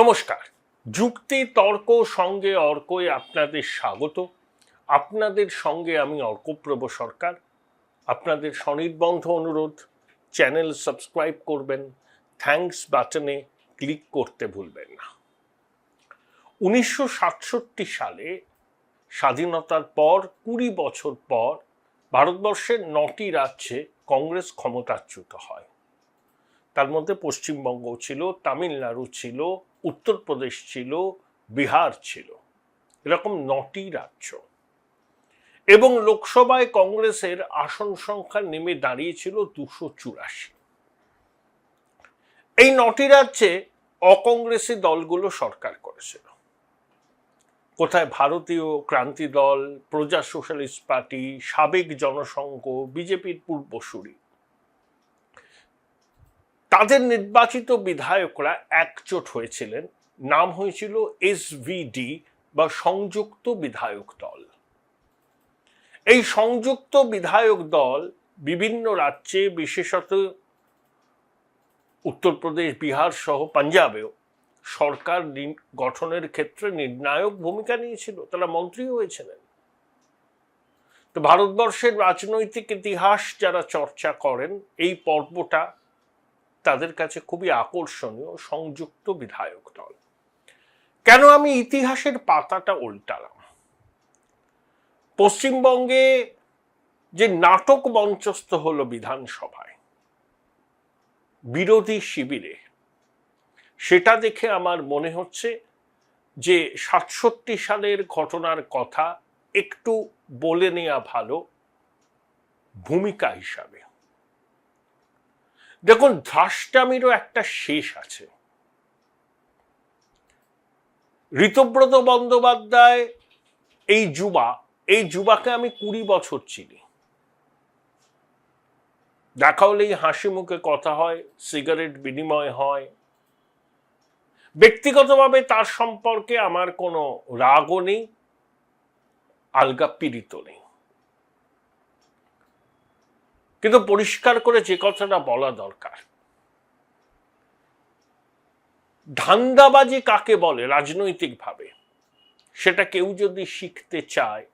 নমস্কার। যুক্তি তর্ক সঙ্গে অর্কই আপনাদের স্বাগত। আপনাদের সঙ্গে আমি অর্কপ্রভ সরকার। আপনাদের স্বনির্বন্ধ অনুরোধ, চ্যানেল সাবস্ক্রাইব করবেন, থ্যাঙ্কস বাটনে ক্লিক করতে ভুলবেন না। 1967 সালে স্বাধীনতার পর 20 বছর পর ভারতবর্ষের 9টি রাজ্যে কংগ্রেস ক্ষমতাচ্যুত হয়। তার মধ্যে পশ্চিমবঙ্গ ছিল, তামিলনাড়ু ছিল, উত্তরপ্রদেশ ছিল, বিহার ছিল, এরকম 9টি রাজ্য। এবং লোকসভায় কংগ্রেসের আসন সংখ্যা নেমে দাঁড়িয়েছিল 284। এই 9টি রাজ্যে অকংগ্রেসি দলগুলো সরকার করেছিল। কোথায় ভারতীয় ক্রান্তি দল, প্রজা সোশ্যালিস্ট পার্টি, সাবেক জনসংঘ, বিজেপির পূর্বসূরি। তাদের নির্বাচিত বিধায়করা একজোট হয়েছিলেন, নাম হয়েছিল এসভিডি বা সংযুক্ত বিধায়ক দল। এই সংযুক্ত বিধায়ক দল বিভিন্ন রাজ্যে, বিশেষত উত্তরপ্রদেশ, বিহার সহ পাঞ্জাবেও সরকার গঠনের ক্ষেত্রে নির্ণায়ক ভূমিকা নিয়েছিল। তারা মন্ত্রী হয়েছিলেন। তো ভারতবর্ষের রাজনৈতিক ইতিহাস যারা চর্চা করেন, এই পর্বটা তাদের কাছে খুবই আকর্ষণীয়। সংযুক্ত বিধায়ক দল। কেন আমি ইতিহাসের পাতাটা উল্টালাম? পশ্চিমবঙ্গে যে নাটক মঞ্চস্থ হলো বিধানসভায় বিরোধী শিবিরে, সেটা দেখে আমার মনে হচ্ছে যে 67 সালের ঘটনার কথা একটু বলে নেওয়া ভালো ভূমিকা হিসাবে। দেখুন, ধ্রাষ্টামিরও একটা শেষ আছে। ঋতব্রত বন্দ্যোপাধ্যায় এই যুবাকে আমি 20 বছর চিনি। দেখা হলেই হাসি মুখে কথা হয়, সিগারেট বিনিময় হয়। ব্যক্তিগতভাবে তার সম্পর্কে আমার কোনো রাগও নেই, আলগা পীড়িত নেই। কিন্তু পরিষ্কার করে যে কথাটা বলা দরকার, ধান্দাবাজি কাকে বলে রাজনৈতিকভাবে, সেটা কেউ যদি শিখতে চায়,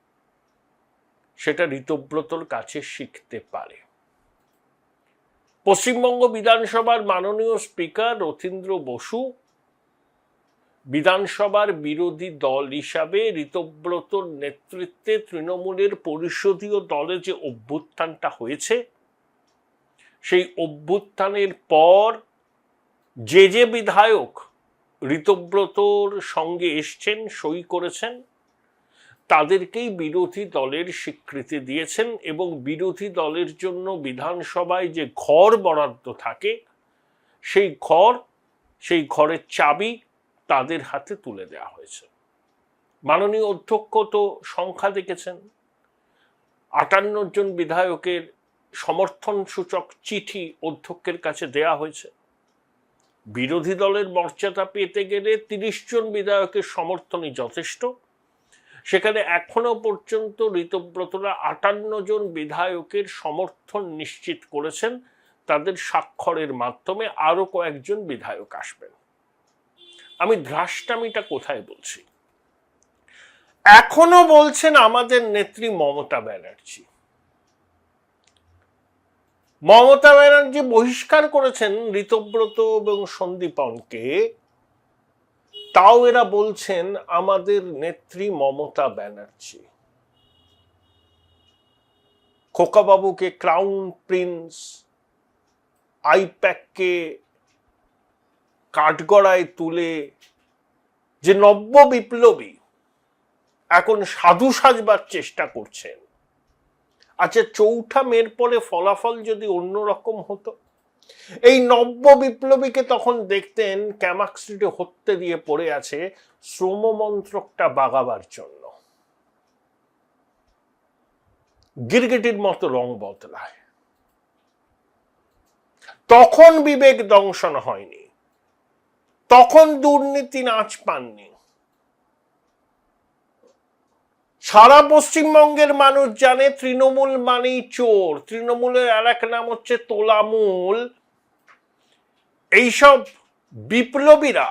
সেটা ঋতব্রতর কাছে শিখতে পারে। পশ্চিমবঙ্গ বিধানসভার মাননীয় স্পিকার রথীন্দ্র বসু বিধানসভার বিরোধী দল হিসাবে ঋতব্রতর নেতৃত্বে তৃণমূলের পরিষদীয় দলে যে অভ্যুত্থানটা হয়েছে, সেই অভ্যুত্থানের পর যে বিধায়ক ঋতব্রতর সঙ্গে এসছেন, সই করেছেন, তাদেরকেই বিরোধী দলের স্বীকৃতি দিয়েছেন এবং বিরোধী দলের জন্য বিধানসভায় যে ঘর বরাদ্দ থাকে, সেই ঘরের চাবি তাদের হাতে তুলে দেওয়া হয়েছে। মাননীয় অধ্যক্ষ তো সংখ্যা দেখেছেন, 58 জন বিধায়কের সমর্থন সূচক চিঠি অধ্যক্ষের কাছে দেয়া হয়েছে। বিরোধী দলের মর্যাদা পেতে গেলে 30 জন বিধায়কের সমর্থনই যথেষ্ট। সেখানে এখনো পর্যন্ত ঋতব্রতরা 58 জন বিধায়কের সমর্থন নিশ্চিত করেছেন। তাদের স্বাক্ষরের মাধ্যমে আরো কয়েকজন বিধায়ক আসবেন। আমি ধ্রাষ্টামিটা কোথায় বলছি? এখনো বলছেন আমাদের নেত্রী মমতা ব্যানার্জি। মমতা ব্যানার্জি বহিষ্কার করেছেন ঋতব্রত এবং সন্দীপনকে, তাও এরা বলছেন আমাদের নেত্রী মমতা ব্যানার্জি। খোকাবাবুকে ক্রাউন প্রিন্স, আইপ্যাককে কাঠগড়ায় তুলে যে নব্য বিপ্লবী এখন সাধু সাজবার চেষ্টা করছেন। আচ্ছা, 4ঠা মের পরে ফলাফল যদি অন্যরকম হতো, এই নব্য বিপ্লবীকে তখন দেখতেন ক্যামাক স্ট্রিটে হত্যে দিয়ে পড়ে আছে শ্রম মন্ত্রকটা বাগাবার জন্য। গিরগিটির মতো রং বদলায়। তখন বিবেক দংশন হয়নি, তখন দুর্নীতি নাচ পাননি। সারা পশ্চিমবঙ্গের মানুষ জানে তৃণমূল মানেই চোর। তৃণমূলের আর এক নাম হচ্ছে তোলামূল। এইসব বিপ্লবীরা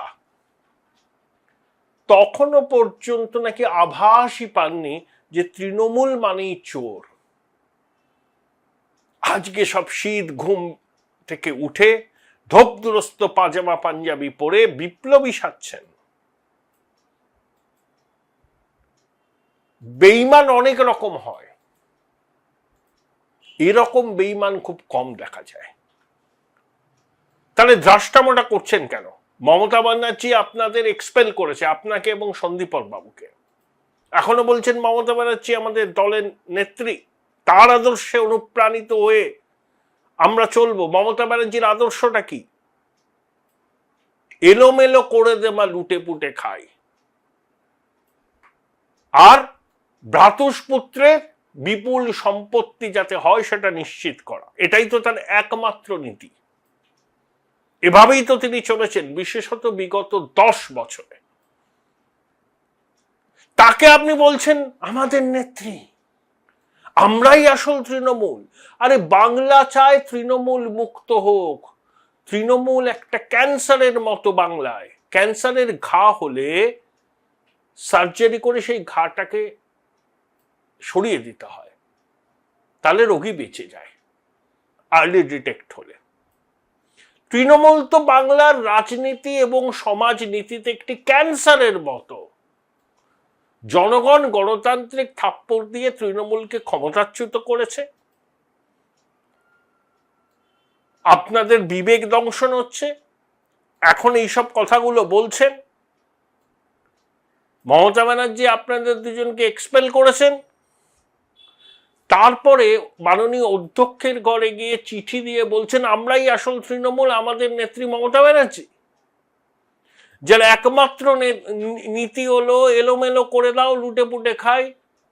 তখনও পর্যন্ত নাকি আভাসই পাননি যে তৃণমূল মানেই চোর। আজকে সব শীত ঘুম থেকে উঠে ধোপদুরস্ত পাজামা পাঞ্জাবি পরে বিপ্লবী সাজছেন। বেঈমান অনেক রকম হয়, এরকম বেঈমান খুব কম দেখা যায়। তাহলে দ্রাষ্টামোটা করছেন কেন? মমতা ব্যানার্জি আপনাদের এক্সপেল করেছে, আপনাকে এবং সন্দীপন বাবুকে। এখনো বলছেন মমতা ব্যানার্জি আমাদের দলের নেত্রী, তার আদর্শে অনুপ্রাণিত হয়ে আমরা চলবো। মমতা ব্যানার্জির আদর্শটা কি? এলোমেলো করে দেওয়া, লুটে পুটে খায়, আর ভ্রাতুষ্পুত্রের বিপুল সম্পত্তি যাতে হয় সেটা নিশ্চিত করা, এটাই তো তার একমাত্র নীতি। এভাবেই তো তিনি চলেছেন বিশেষত বিগত 10 বছরে। তাকে আপনি বলছেন আমাদের নেত্রী, আমরাই আসল তৃণমূল। আরে বাংলা চায় তৃণমূল মুক্ত হোক। তৃণমূল একটা ক্যান্সারের মতো বাংলায়। ক্যান্সারের ঘা হলে সার্জারি করে সেই ঘাটাকে সরিয়ে দিতে হয়, তাহলে রোগী বেঁচে যায় আর্লি ডিটেক্ট হলে। তৃণমূল তো বাংলার রাজনীতি এবং সমাজনীতিতে একটি ক্যান্সারের মতো। জনগণ গণতান্ত্রিক থাপ্পড় দিয়ে তৃণমূলকে ক্ষমতাচ্যুত করেছে। আপনাদের বিবেক দংশন হচ্ছে, এখন এইসব কথাগুলো বলছেন। মমতা ব্যানার্জি আপনাদের দুজনকে এক্সপেল করেছেন, তারপরে মাননীয় অধ্যক্ষের ঘরে গিয়ে চিঠি দিয়ে বলছেন আমরাই আসল তৃণমূল, আমাদের নেত্রী মমতা ব্যানার্জি, যার একমাত্র নীতি হলো এলোমেলো করে দাও, লুটে পুটে খাই,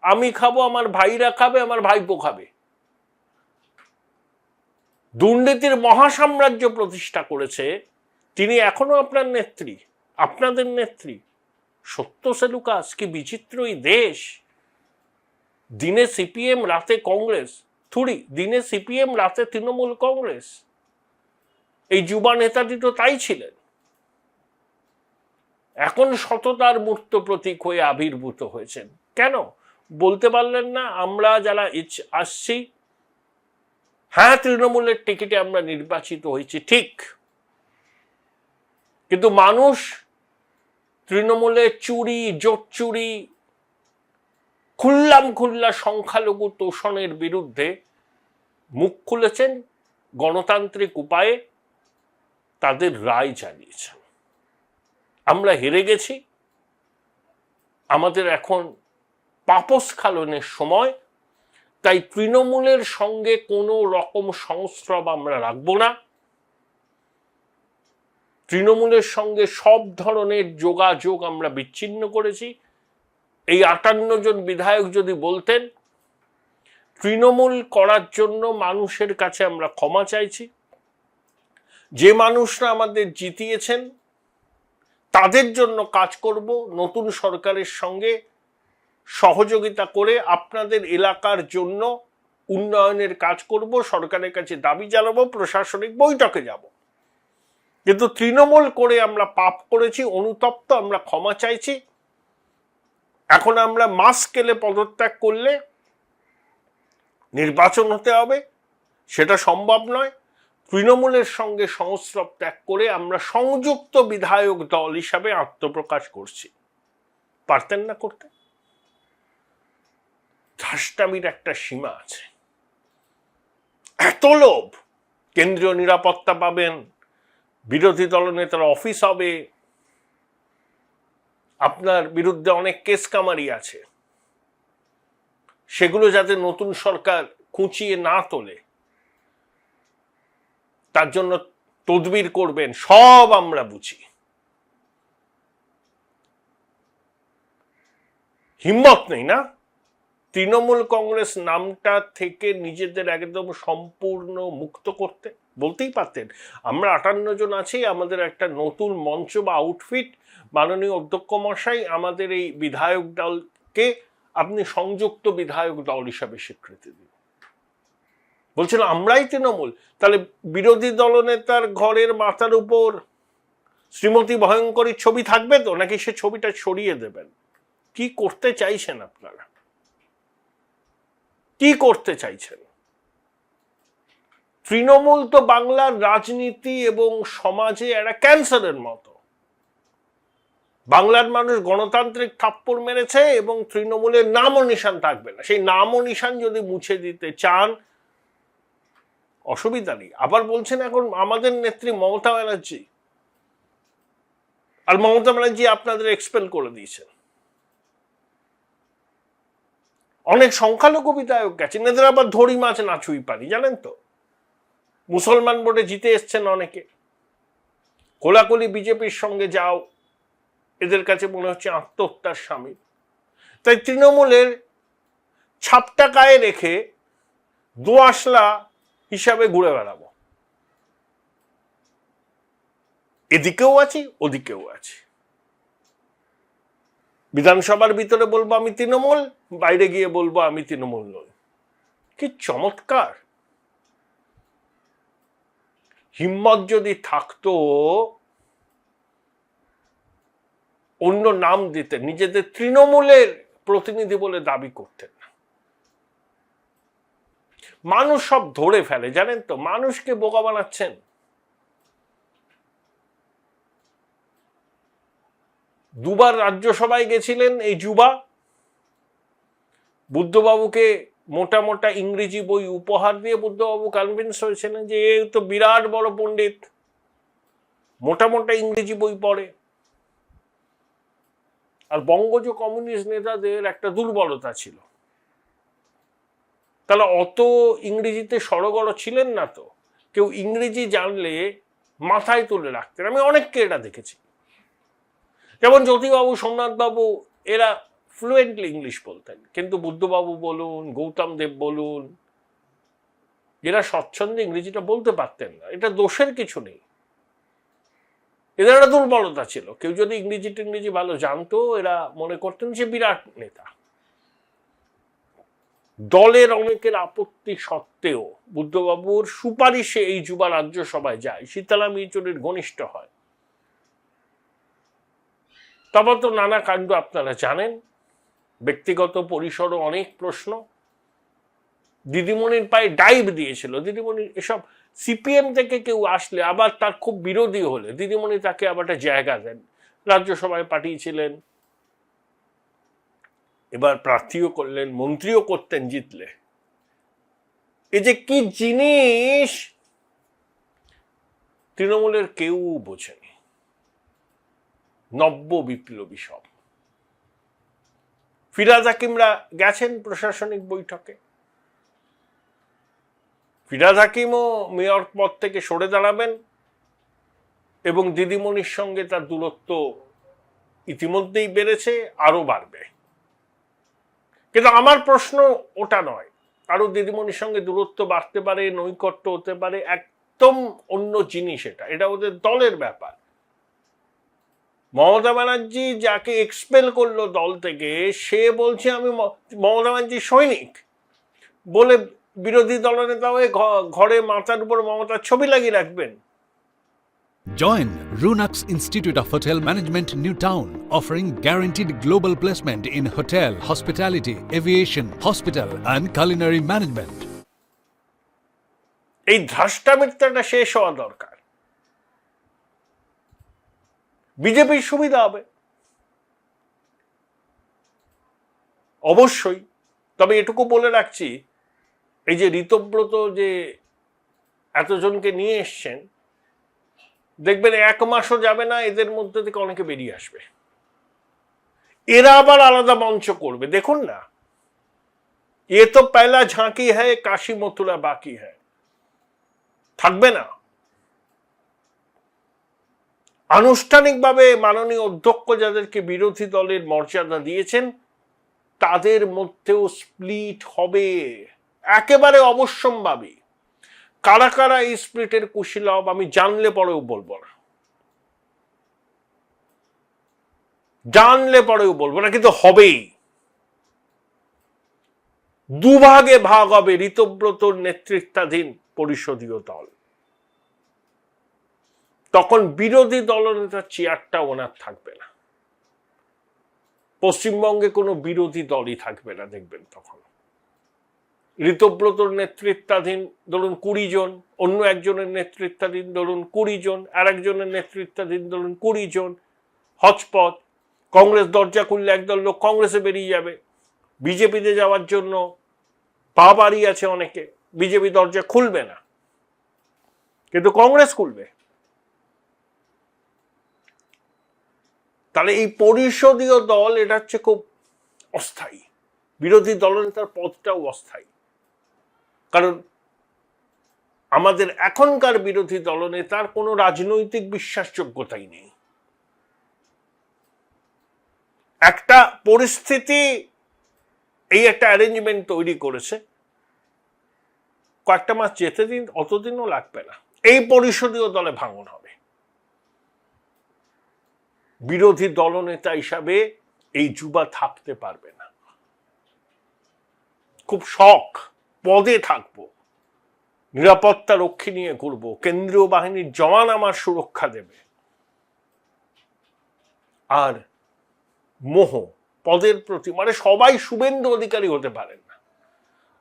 আমি খাবো, আমার ভাইরা খাবে, আমার ভাইপো খাবে। দুর্নীতির মহাসাম্রাজ্য প্রতিষ্ঠা করেছে তিনি, এখনো আপনার নেত্রী, আপনাদের নেত্রী। সত্য সেলুকাস, কি বিচিত্র এই দেশ। দিনে সিপিএম, রাতে কংগ্রেস। দিনে সিপিএম, রাতে তৃণমূল কংগ্রেস। এই যুবা নেতাটি তো তাই ছিলেন। এখন সততার মূর্ত প্রতীক হয়ে আবির্ভূত হয়েছেন। কেন বলতে পারলেন না আমরা যারা আসছি, হ্যাঁ তৃণমূলের টিকিটে আমরা নির্বাচিত হয়েছি ঠিক, কিন্তু মানুষ তৃণমূলের চুরি, জোট চুরি, খুল্লা সংখ্যালঘু তোষণের বিরুদ্ধে মুখ খুলেছেন, গণতান্ত্রিক উপায়ে তাদের রায় জানিয়েছেন। আমরা হেরে গেছি, আমাদের এখন পাপস্খলনের সময়, তাই তৃণমূলের সঙ্গে কোনো রকম সংস্রব আমরা রাখবো না। তৃণমূলের সঙ্গে সব ধরনের যোগাযোগ আমরা বিচ্ছিন্ন করেছি। এই 58 জন বিধায়ক যদি বলতেন তৃণমূল করার জন্য মানুষের কাছে আমরা ক্ষমা চাইছি, যে মানুষরা আমাদের জিতিয়েছেন তাদের জন্য কাজ করব, নতুন সরকারের সঙ্গে সহযোগিতা করে আপনাদের এলাকার জন্য উন্নয়নের কাজ করব, সরকারের কাছে দাবি জানাবো, প্রশাসনিক বৈঠকে যাব। কিন্তু তৃণমূল করে আমরা পাপ করেছি, অনুতপ্ত, আমরা ক্ষমা চাইছি। এখন আমরা মাস স্কেলে পদত্যাগ করলে নির্বাচন হতে হবে, সেটা সম্ভব নয়। তৃণমূলের সঙ্গে সংস্রব ত্যাগ করে আমরা সংযুক্ত বিধায়ক দল হিসাবে আত্মপ্রকাশ করছি। পারতেন না করতে? ধাস্টামির একটা সীমা আছে। এত লোভ, কেন্দ্রীয় নিরাপত্তা পাবেন, বিরোধী দলনেতার অফিস হবে, আপনার বিরুদ্ধে অনেক কেস কামারি আছে, সেগুলো যাতে নতুন সরকার খুঁচিয়ে না তোলে তার জন্য তদবির করবেন, সব আমরা বুঝি। হিম্মত নেই না তৃণমূল কংগ্রেস নামটা থেকে নিজেদের একদম সম্পূর্ণ মুক্ত করতে? বলতেই পারতেন আমরা 58 জন আছি, আমাদের একটা নতুন মঞ্চ বা আউটফিট, মাননীয় অধ্যক্ষ মশাই আমাদের এই বিধায়ক দলকে আপনি সংযুক্ত বিধায়ক দল হিসাবে স্বীকৃতি দিন। বলছেন আমরাই তৃণমূল, তাহলে বিরোধী দলনেতার ঘরের মাথার উপর শ্রীমতী ভয়ঙ্করীর ছবি থাকবে তো, নাকি সে ছবিটা সরিয়ে দেবেন? কি করতে চাইছেন আপনারা? কি করতে চাইছেন? তৃণমূল তো বাংলার রাজনীতি এবং সমাজে একটা ক্যান্সারের মতো। বাংলার মানুষ গণতান্ত্রিক থাপ্পড় মেরেছে এবং তৃণমূলের নাম ও নিশান থাকবে না। সেই নাম ও নিশান যদি মুছে দিতে চান, অসুবিধা নেই। আবার বলছেন এখন আমাদের নেত্রী মমতা ব্যানার্জি, আর মমতা ব্যানার্জি আপনাদের এক্সপেল করে দিয়েছেন। অনেক সংখ্যালঘু বিধায়ক গেছেন, এদের আবার ধরি মাছ না ছুঁই পারি, জানেন তো। মুসলমান ভোটে জিতে এসছেন অনেকে। কোলাকুলি বিজেপির সঙ্গে যাও, এদের কাছে মনে হচ্ছে আত্মহত্যার স্বামী। তাই তৃণমূলের ছাপটা গায়ে রেখে দোআঁশলা হিসাবে ঘুরে বেড়াবো। এদিকেও আছি, ওদিকেও আছি। বিধানসভার ভিতরে বলবো আমি তৃণমূল, বাইরে গিয়ে বলবো আমি তৃণমূল নই। কি চমৎকার! হিম্মত যদি থাকতো অন্য নাম দিতে, নিজেদের তৃণমূলের প্রতিনিধি বলে দাবি করতেন না। মানুষ সব ধরে ফেলে, জানেন তো। মানুষকে বোকা বানাচ্ছেন। দুবার রাজ্যসভায় গেছিলেন এই যুবা। বুদ্ধবাবুকে মোটা মোটা ইংরেজি বই উপহার দিয়ে বুদ্ধবাবু কনভিন্স হয়েছিলেন যে এ তো বিরাট বড় পণ্ডিত, মোটা মোটা ইংরেজি বই পড়ে। আর বঙ্গজ কমিউনিস্ট নেতাদের একটা দুর্বলতা ছিল, তাহলে অত ইংরেজিতে সড়গড় ছিলেন না তো। কেউ ইংরেজি জানলে মাথায় তুলে রাখতেন। আমি অনেককে এটা দেখেছি, যেমন জ্যোতিবাবু, সোমনাথবাবু, এরা ফ্লুয়েন্টলি ইংলিশ বলতেন। কিন্তু বুদ্ধবাবু বলুন, গৌতম দেব বলুন, এরা স্বচ্ছন্দে ইংরেজিটা বলতে পারতেন না। এটা দোষের কিছু নেই, এদের একটা দুর্বলতা ছিল। কেউ যদি ইংরেজি ভালো জানতো, এরা মনে করতেন যে বিরাট নেতা। দলের অনেকের আপত্তি সত্ত্বেও বুদ্ধবাবুর সুপারিশে এই যুবা রাজ্যসভায় যায়, সীতারাম ইয়েচুরির ঘনিষ্ঠ হয়। তারপর তো নানা কাণ্ড আপনারা জানেন। ব্যক্তিগত পরিসরও অনেক প্রশ্ন। দিদিমণির পায়ে ডাইভ দিয়েছিল। দিদিমণি এসব সিপিএম থেকে কেউ আসলে, আবার তার খুব বিরোধী হলে, দিদিমণি তাকে আবার একটা জায়গা দেন, রাজ্যসভায় পাঠিয়েছিলেন। এবার প্রার্থীও করলেন, মন্ত্রীও করতেন জিতলে। এই যে কি জিনিস তৃণমূলের কেউ বোঝেনি। নব্য বিপ্লবী সব। ফিরহাদ হাকিমরা গেছেন প্রশাসনিক বৈঠকে। ফিরহাদ হাকিমও মেয়র পদ থেকে সরে দাঁড়াবেন এবং দিদিমণির সঙ্গে তার দূরত্ব ইতিমধ্যেই বেড়েছে, আরো বাড়বে। কিন্তু আমার প্রশ্ন ওটা নয়। আরো দিদিমণির সঙ্গে দূরত্ব বাড়তে পারে, নৈকট্য হতে পারে, একদম অন্য জিনিস। এটা ওদের দলের ব্যাপার। মমতা ব্যানার্জি যাকে এক্সপেল করলো দল থেকে, সে বলছে আমি মমতা ব্যানার্জির সৈনিক বলে বিরোধী দলনেতা হয়ে ঘরে মাথার উপর মমতার ছবি লাগিয়ে রাখবেন। Join Runux Institute of Hotel Management, New Town, offering guaranteed global placement in hotel, hospitality, aviation, hospital and culinary management. এই ধ্রাষ্টামিত্রাটা শেষ হওয়া দরকার। বিজেপির সুবিধা হবে অবশ্যই। তবে এটুকু বলে রাখছি, এই যে ঋতব্রত যে এতজনকে নিয়ে এসছেন, দেখবেন 1 মাসও যাবে না, এদের মধ্যে থেকে অনেকে বেরিয়ে আসবে। এরা আবার আলাদা মঞ্চ করবে। দেখুন না, এ তো পয়লা ঝাঁকি হ্যায়, কাশী মথুরা বাকি হ্যায়। থাকবে না। আনুষ্ঠানিকভাবে মাননীয় অধ্যক্ষ যাদেরকে বিরোধী দলের মর্যাদা দিয়েছেন, তাদের মধ্যেও স্প্লিট হবে একেবারে অবশ্যম্ভাবী। কারা কারা এই স্প্লিটের কুশীলব আমি জানলে পরেও বলবো না, কিন্তু হবেই। দুভাগে ভাগ হবে ঋতব্রতর নেতৃত্বাধীন পরিষদীয় দল। তখন বিরোধী দলনেতার চেয়ারটা ওনার থাকবে না। পশ্চিমবঙ্গে কোনো বিরোধী দলই থাকবে না, দেখবেন তখন। ঋতব্রতর নেতৃত্বাধীন ধরুন 20 জন, অন্য একজনের নেতৃত্বাধীন ধরুন 20 জন, আর একজনের নেতৃত্বাধীন ধরুন 20 জন, হচপচ। কংগ্রেস দরজা খুললে একদল লোক কংগ্রেসে বেরিয়ে যাবে, বিজেপিতে যাওয়ার জন্য পা বাড়ি আছে অনেকে, বিজেপি দরজা খুলবে না, কিন্তু কংগ্রেস খুলবে। তাহলে এই পরিষদীয় দল এটা হচ্ছে খুব অস্থায়ী। বিরোধী দলনেতার পদটাও অস্থায়ী, কারণ আমাদের এখনকার বিরোধী দলনেতার কোনো রাজনৈতিক বিশ্বাসযোগ্যতাই নেই। একটা পরিস্থিতি, এই একটা অ্যারেঞ্জমেন্ট তৈরি করেছে, কয়েকটা মাস যেতে দিন, অতদিনও লাগবে না, এই পরিষদীয় দলে ভাঙন হবে। বিরোধী দলনেতা হিসাবে এই যুবা থাকতে পারবে না। খুব শখ, পদে থাকবো, নিরাপত্তা রক্ষী নিয়ে ঘুরবো, কেন্দ্রীয় বাহিনীর জওয়ান আমার সুরক্ষা দেবে, আর মোহ পদের প্রতি, মানে সবাই শুভেন্দু অধিকারী হতে পারেন না।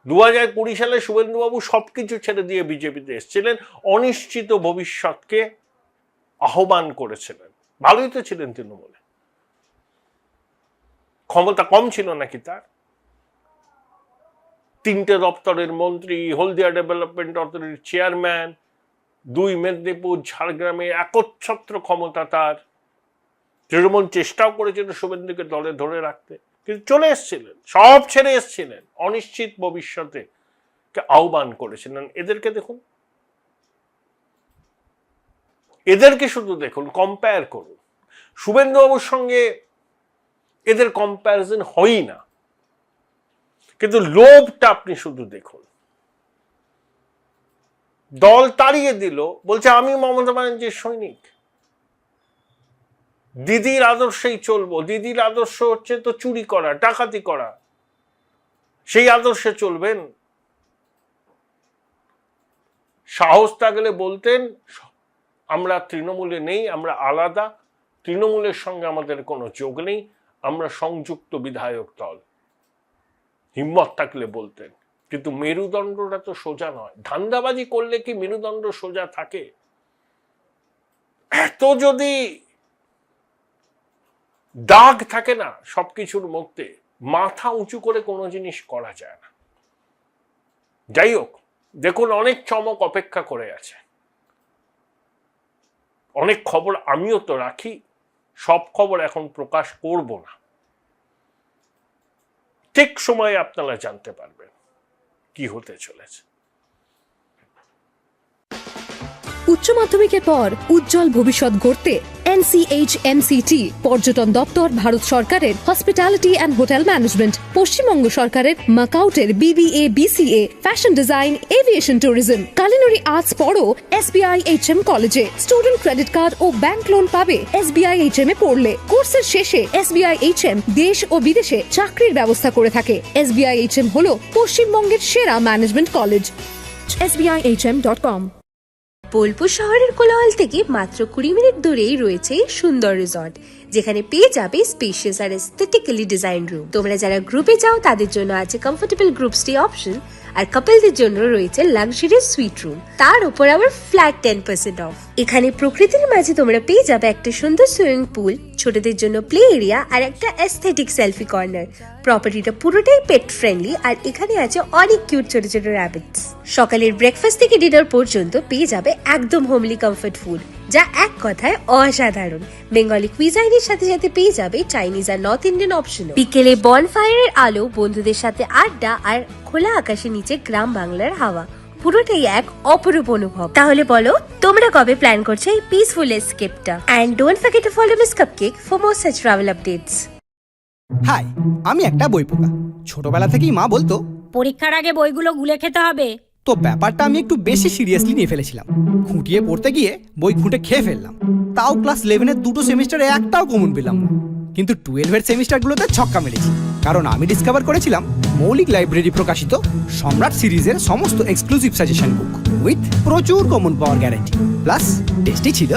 2020 সালে শুভেন্দুবাবু সবকিছু ছেড়ে দিয়ে বিজেপিতে এসেছিলেন, অনিশ্চিত ভবিষ্যৎকে আহ্বান করেছিলেন। ভালোই তো ছিলেন তৃণমূলে, ক্ষমতা কম ছিল নাকি তার? 3টে দপ্তরের মন্ত্রী, হলদিয়া ডেভেলপমেন্ট অথরিটির চেয়ারম্যান, 2 মেদিনীপুর, ঝাড়গ্রামে একচ্ছত্র ক্ষমতা তার। তৃণমূল চেষ্টাও করেছিল শুভেন্দুকে দলে ধরে রাখতে, কিন্তু চলে এসছিলেন, সব ছেড়ে এসছিলেন, অনিশ্চিত ভবিষ্যতে আহ্বান করেছিলেন। এদেরকে দেখুন, এদেরকে শুধু দেখুন, কম্পেয়ার করুন। শুভেন্দুবাবুর সঙ্গে এদের কম্প্যারিজন হয়ই না, কিন্তু লোভটা আপনি শুধু দেখুন। দল তাড়িয়ে দিল, বলছে আমি মমতা ব্যানার্জির সৈনিক, দিদির আদর্শেই চলবো। দিদির আদর্শ হচ্ছে তো চুরি করা, ডাকাতি করা, সেই আদর্শে চলবেন। সাহস থাকলে বলতেন আমরা তৃণমূলে নেই, আমরা আলাদা, তৃণমূলের সঙ্গে আমাদের কোনো যোগ নেই, আমরা সংযুক্ত বিধায়ক দল। হিম্মত থাকলে বলতেন, কিন্তু মেরুদণ্ডটা তো সোজা নয়। ধান্দাবাজি করলে কি মেরুদণ্ড সোজা থাকে? এত যদি দাগ থাকে না সবকিছুর মধ্যে, মাথা উঁচু করে কোনো জিনিস করা যায় না। যাই হোক, দেখুন অনেক চমক অপেক্ষা করে আছে, অনেক খবর আমিও তো রাখি, সব খবর এখন প্রকাশ করব না। ঠিক সময়ে আপনারা জানতে পারবেন কি হতে চলেছে। উচ্চ মাধ্যমিকের পর উজ্জ্বল ভবিষ্যৎ গড়তে NCHMCT পর্যটন দপ্তর, ভারত সরকারের hospitality and hotel management, Paschimbanga সরকারের মাকাউটের BBA BCA, fashion design, aviation tourism, culinary arts পড়ো SBI HM কলেজে। স্টুডেন্ট ক্রেডিট কার্ড ও ব্যাংক লোন পাবে SBI HM এ পড়লে। কোর্সের শেষে SBI HM দেশ ও বিদেশে চাকরির ব্যবস্থা করে থাকে। SBI HM হলো পশ্চিমবঙ্গের সেরা ম্যানেজমেন্ট কলেজ। SBIHM.com। বোলপুর শহরের কোলাহল থেকে মাত্র 20 মিনিট দূরেই রয়েছে সুন্দর রিসর্ট, যেখানে পেয়ে যাবে স্পেশিয়াস আর এস্থেটিক্যালি ডিজাইন রুম। তোমরা যারা গ্রুপে যাও তাদের জন্য আছে কমফোর্টেবল গ্রুপ স্টে অপশন, আর কাপলদের জন্য রয়েছে লাক্সারিয়াস সুইট রুম, তার উপর আবার ফ্ল্যাট 10% অফ। এখানে প্রকৃতির মাঝে তোমরা পেয়ে যাবে একটা সুন্দর সুইমিং পুল, ছোটদের জন্য প্লে এরিয়া আর একটা এস্থেটিক সেলফি কর্নার। প্রপার্টিটা পুরোটাই পেট ফ্রেন্ডলি, আর এখানে আছে অনেক কিউট ছোট ছোট র্যাবিটস। সকালের ব্রেকফাস্ট থেকে ডিনার পর্যন্ত পেয়ে যাবে একদম হোমলি কমফর্ট ফুড, যা এক কথায় অসাধারণ। বেঙ্গলি কুইজাইনের সাথে সাথে পেয়ে যাবে চাইনিজ আর নর্থ ইন্ডিয়ান অপশনও। বিকেলে বনফায়ারের আলো, বন্ধুদের সাথে আড্ডা আর খোলা আকাশের নিচে গ্রাম বাংলার হাওয়া, পুরোটাই এক অপরূপ অনুভব। তাহলে বলো তোমরা কবে প্ল্যান করছো এই পিসফুল এসকেপটা? And don't forget to follow Miss Cupcake for more such travel updates. Hi, আমি একটা বই পোকা। ছোটবেলা থেকেই মা বলতো পরীক্ষার আগে বইগুলো গুলে খেতে হবে। তো ব্যাপারটা আমি একটু বেশি সিরিয়াসলি নিয়ে ফেলেছিলাম। খুঁটিয়ে পড়তে গিয়ে বই খুঁটে খেয়ে ফেললাম। তাও ক্লাস 11-এর 2টো সেমিস্টারে একটাও কমন পেলাম না। কিন্তু 12-এর সেমিস্টারগুলোতে ছক্কা মেরেছি, কারণ আমি ডিসকভার করেছিলাম মৌলিক লাইব্রেরি প্রকাশিত সম্রাট সিরিজের সমস্ত এক্সক্লুসিভ সাজেশন বুক উইথ প্রচুর কমন পাওয়ার গ্যারান্টি, প্লাস টেস্টি ছিল